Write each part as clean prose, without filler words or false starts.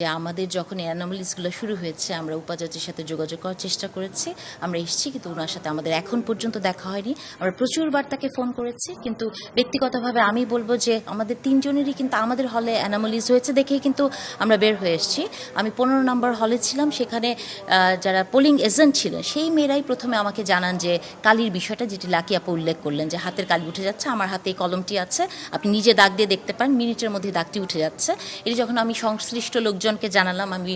যে আমাদের যখন এই অ্যানোমালিসগুলো শুরু হয়েছে আমরা উপাচার্যের সাথে যোগাযোগ করার চেষ্টা করেছি, আমরা এসেছি কিন্তু ওনার সাথে আমাদের এখন পর্যন্ত দেখা হয়নি। আমরা প্রচুরবার তাকে ফোন করেছি, কিন্তু ব্যক্তিগতভাবে আমি বলবো যে আমাদের তিনজনেরই কিন্তু আমাদের হলে অ্যানোমালিস হয়েছে দেখেই কিন্তু আমরা বের হয়ে এসেছি। আমি 15 নম্বর হলে ছিলাম, সেখানে যারা পোলিং এজেন্ট ছিলেন সেই মেয়েরাই প্রথমে আমাকে জানান যে কালির বিষয়টা, যেটি লাকি আপা উল্লেখ করলেন যে হাতের কালি উঠে যাচ্ছে। আমার হাতে এই কলমটি আছে, আপনি নিজে দাগ দিয়ে দেখতে পারেন, মিনিটের মধ্যে দাগটি উঠে যাচ্ছে। এটি যখন আমি সংশ্লিষ্ট লোকজনকে জানালাম, আমি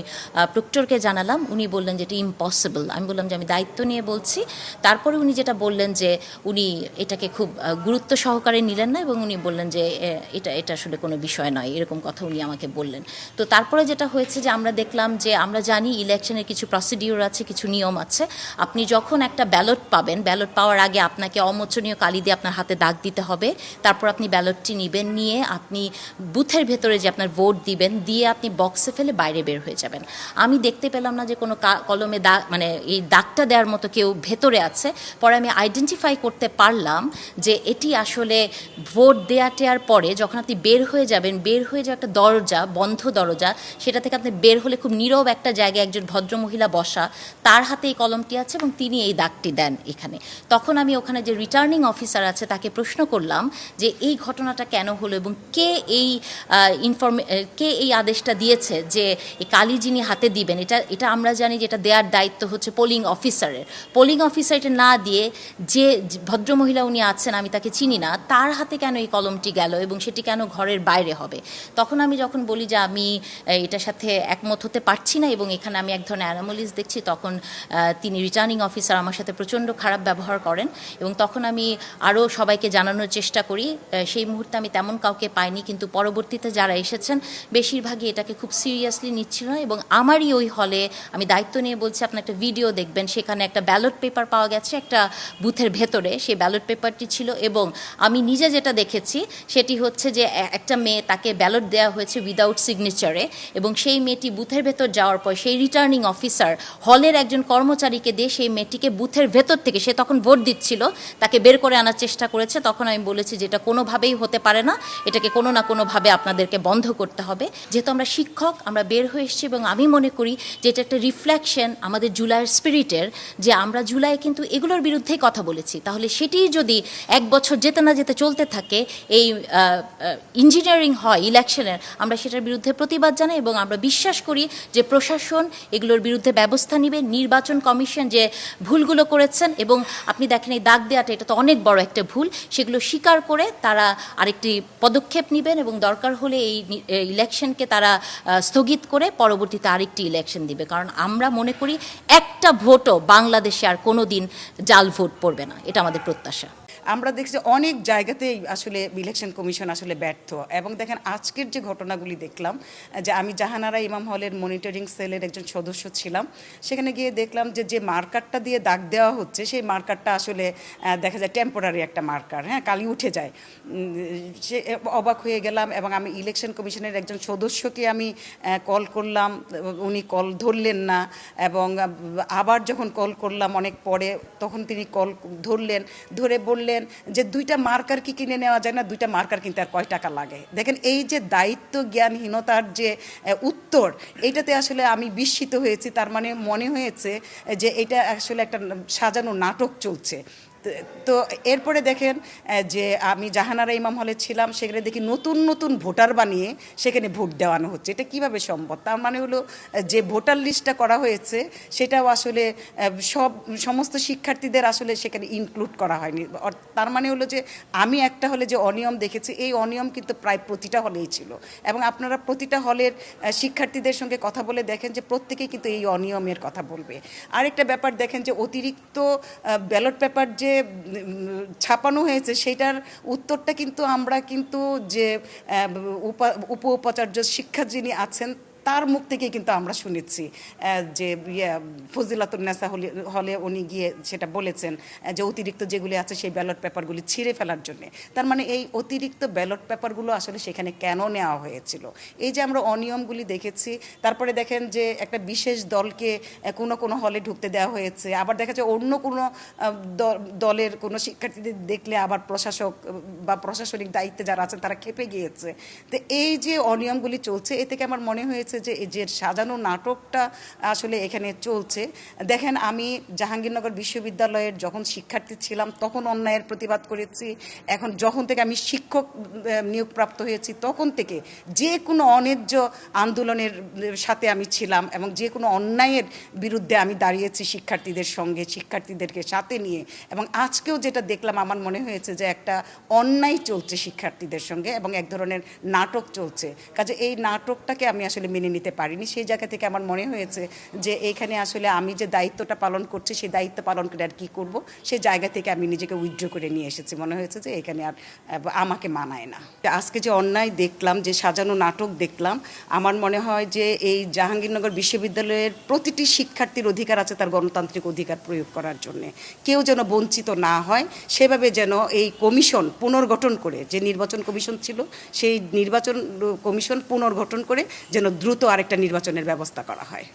প্রক্টরকে জানালাম, উনি বললেন যে এটা ইম্পসিবল। আমি বললাম যে আমি দায়িত্ব নিয়ে বলছি। তারপরে উনি যেটা বললেন যে উনি এটাকে খুব গুরুত্ব সহকারে নিলেন না এবং উনি বললেন যে এটা আসলে কোনো বিষয় নয়, এরকম কথা উনি আমাকে বললেন। তো তারপরে যেটা হয়েছে যে আমরা দেখলাম যে আমরা জানি ইলেকশনের কিছু প্রসিডিওর আছে, কিছু নিয়ম আছে। আপনি যখন একটা ব্যালট পাবেন, ব্যালট পাওয়ার আগে আপনাকে অমোচনীয় কালি দিয়ে আপনার হাতে দাগ দিতে হবে। তারপর আপনি ব্যালটটি নেবেন, নিয়ে আপনি বুথের ভেতরে যে আপনার ভোট দিবেন, দিয়ে আপনি বক্সে ফেলে বাইরে বের হয়ে যাবেন। আমি দেখতে পেলাম না যে কোনো কলমে দাগ, মানে এই দাগটা দেওয়ার মতো কেউ ভেতরে আছে। পরে আমি আইডেন্টিফাই করতে পারলাম যে এটি আসলে ভোট দেওয়ার পরে যখন আপনি বের হয়ে যাবেন, বের হয়ে যাওয়া একটা দরজা, বন্ধ দরজা, সেটা থেকে আপনি বের হলে খুব নীরব একটা জায়গায় একজন ভদ্রমহিলা বসা, তার হাতে এই কলমটি আছে এবং তিনি এই দাগটি দেন এখানে। তখন আমি ওখানে যে রিটার্নিং অফিসার আছে তাকে প্রশ্ন করলাম যে এই ঘটনাটা কেন হলো এবং কে এই আদেশটা দিয়েছে যে এই কালি যিনি হাতে দিবেন, এটা আমরা জানি যে এটা দেওয়ার দায়িত্ব হচ্ছে পোলিং অফিসারের। পোলিং অফিসার এটা না দিয়ে যে ভদ্রমহিলা উনি আছেন, আমি তাকে চিনি না, তার হাতে কেন এই কলমটি গেল এবং সেটি কেন ঘরের বাইরে হবে। তখন আমি যখন বলি যে আমি এটার সাথে একমত হতে পারছি না এবং এখানে আমি এক ধরনের অ্যানোমালিস দেখছি, তখন তিনি রিটার্নিং অফিসার আমার সাথে প্রচণ্ড খারাপ ব্যবহার করেন এবং তখন আমি আরও সবাইকে জানানোর চেষ্টা করি। সেই মুহূর্তে আমি তেমন কাউকে পাইনি, কিন্তু পরবর্তীতে যারা এসেছেন বেশিরভাগই এটাকে খুব সিরিয়াসলি নিচ্ছিল না। এবং আমারই ওই হলে, আমি দায়িত্ব নিয়ে বলছি, আপনার একটা ভিডিও দেখবেন, সেখানে একটা ব্যালট পেপার পাওয়া গেছে একটা বুথের ভেতরে, সেই ব্যালট পেপারটি ছিল। এবং আমি নিজে যেটা দেখেছি সেটি হচ্ছে যে একটা মেয়ে, তাকে ব্যালট দেওয়া হয়েছে উইদাউট সিগনেচারে, এবং সেই মেয়েটি বুথের ভেতর যাওয়ার পর সেই রিটার্নিং অফিসার হলের একজন কর্মচারীকে দিয়ে সেই মেয়েটিকে বুথের ভেতর থেকে, সে তখন ভোট দিচ্ছিল, তাকে বের করে আনার চেষ্টা করেছে। তখন আমি বলেছি যে এটা কোনোভাবেই হতে পারে না, এটাকে কোনো না কোনোভাবে আপনাদেরকে বন্ধ করতে হবে। যেহেতু আমরা শিক্ষক, আমরা বের হয়ে এসেছি এবং আমি মনে করি যে এটা একটা রিফ্লেকশন আমাদের জুলাইয়ের স্পিরিটের, যে আমরা জুলাই কিন্তু এগুলোর বিরুদ্ধেই কথা বলেছি। তাহলে সেটি যদি এক বছর যেতে না যেতে চলতে থাকে, এই ইঞ্জিনিয়ারিং হয় ইলেকশনের, আমরা সেটার বিরুদ্ধে প্রতিবাদ জানাই এবং আমরা বিশ্বাস করি যে প্রশাসন এগুলোর বিরুদ্ধে ব্যবস্থা নেবে। নির্বাচন কমিশন যে ভুলগুলো করেছেন, এবং আপনি দেখেন এই দাগ দেওয়াটা, এটা তো অনেক বড় একটা ভুল, সেগুলো স্বীকার করে তারা আরেকটি পদক্ষেপ নেবেন এবং দরকার হলে এই ইলেকশনকে তারা স্থগিত করে পরবর্তীতে আরেকটি ইলেকশন দিবে। কারণ আমরা মনে করি একটা ভোটও বাংলাদেশে আর কোনো দিন জাল ভোট পড়বে না, এটা আমাদের প্রত্যাশা। আমরা দেখছি অনেক জায়গাতেই আসলে ইলেকশন কমিশন আসলে ব্যর্থ। এবং দেখেন আজকের যে ঘটনাগুলি দেখলাম, যে আমি জাহানারা ইমাম হলের মনিটরিং সেলের একজন সদস্য ছিলাম, সেখানে গিয়ে দেখলাম যে মার্কারটা দিয়ে দাগ দেওয়া হচ্ছে, সেই মার্কারটা আসলে দেখা যায় টেম্পোরারি একটা মার্কার, হ্যাঁ, কালি উঠে যায়। সে অবাক হয়ে গেলাম এবং আমি ইলেকশন কমিশনের একজন সদস্যকে আমি কল করলাম, উনি কল ধরলেন না। এবং আবার যখন কল করলাম অনেক পরে, তখন তিনি কল ধরলেন, ধরে বললেন যে 2টা মার্কার কি কিনে নেওয়া যায় না, 2টা মার্কার কিনতে আর কয় টাকা লাগে। দেখেন এই যে দায়িত্ব জ্ঞানহীনতার যে উত্তর, এইটাতে আসলে আমি বিস্মিত হয়েছি। তার মানে মনে হয়েছে যে এটা আসলে একটা সাজানো নাটক চলছে। তো এরপরে দেখেন যে আমি জাহানারা ইমাম হলে ছিলাম, সেখানে দেখি নতুন নতুন ভোটার বানিয়ে সেখানে ভোট দেওয়ানো হচ্ছে। এটা কিভাবে সম্ভব? তার মানে হলো যে ভোটার লিস্টটা করা হয়েছে সেটাও আসলে সমস্ত শিক্ষার্থীদের আসলে সেখানে ইনক্লুড করা হয়নি। তার মানে হলো যে আমি একটা হলে যে অনিয়ম দেখেছি, এই অনিয়ম কিন্তু প্রায় প্রতিটা হলেই ছিল। এবং আপনারা প্রতিটা হলের শিক্ষার্থীদের সঙ্গে কথা বলে দেখেন যে প্রত্যেকেই কিন্তু এই অনিয়মের কথা বলবে। আরেকটা ব্যাপার দেখেন যে অতিরিক্ত ব্যালট পেপার যে ছাপানো হয়েছে, সেটার উত্তরটা কিন্তু আমরা কিন্তু যে উপাচার্য শিক্ষা যিনি আছেন তার মুখ থেকে কিন্তু আমরা শুনেছি যে ফজিলাতুন্নেসা হলে উনি গিয়ে সেটা বলেছেন যে অতিরিক্ত যেগুলি আছে সেই ব্যালট পেপারগুলি ছিঁড়ে ফেলার জন্যে। তার মানে এই অতিরিক্ত ব্যালট পেপারগুলো আসলে সেখানে কেন নেওয়া হয়েছিল? এই যে আমরা অনিয়মগুলি দেখেছি। তারপরে দেখেন যে একটা বিশেষ দলকে কোনো হলে ঢুকতে দেওয়া হয়েছে, আবার দেখা যায় অন্য কোনো দলের কোনো শিক্ষার্থীদের দেখলে আবার প্রশাসক বা প্রশাসনিক দায়িত্বে যারা আছেন তারা খেপে গিয়েছে। তো এই যে অনিয়মগুলি চলছে, এ থেকে আমার মনে হয়েছে হয়েছে যে এই যে সাজানো নাটকটা আসলে এখানে চলছে। দেখেন, আমি জাহাঙ্গীরনগর বিশ্ববিদ্যালয়ের যখন শিক্ষার্থী ছিলাম তখন অন্যায়ের প্রতিবাদ করেছি, এখন যখন থেকে আমি শিক্ষক নিয়োগপ্রাপ্ত হয়েছি তখন থেকে যে কোনো অন্যায্য আন্দোলনের সাথে আমি ছিলাম এবং যে কোনো অন্যায়ের বিরুদ্ধে আমি দাঁড়িয়েছি শিক্ষার্থীদের সঙ্গে, শিক্ষার্থীদেরকে সাথে নিয়ে। এবং আজকেও যেটা দেখলাম আমার মনে হয়েছে যে একটা অন্যায় চলছে শিক্ষার্থীদের সঙ্গে এবং এক ধরনের নাটক চলছে। কাজে এই নাটকটাকে আমি আসলে মেনে নিতে পারিনি। সেই জায়গা থেকে আমার মনে হয়েছে যে এইখানে আসলে আমি যে দায়িত্বটা পালন করছি সেই দায়িত্ব পালন করে আর কী করব, সেই জায়গা থেকে আমি নিজেকে উইথড্র করে নিয়ে এসেছি। মনে হয়েছে যে এখানে আর আমাকে মানায় না। আজকে যে অন্যায় দেখলাম, যে সাজানো নাটক দেখলাম, আমার মনে হয় যে এই জাহাঙ্গীরনগর বিশ্ববিদ্যালয়ের প্রতিটি শিক্ষার্থীর অধিকার আছে তার গণতান্ত্রিক অধিকার প্রয়োগ করার জন্যে। কেউ যেন বঞ্চিত না হয়, সেভাবে যেন এই কমিশন পুনর্গঠন করে, যে নির্বাচন কমিশন ছিল সেই নির্বাচন কমিশন পুনর্গঠন করে যেন দ্রুত আরেকটা নির্বাচনের ব্যবস্থা করা হয়।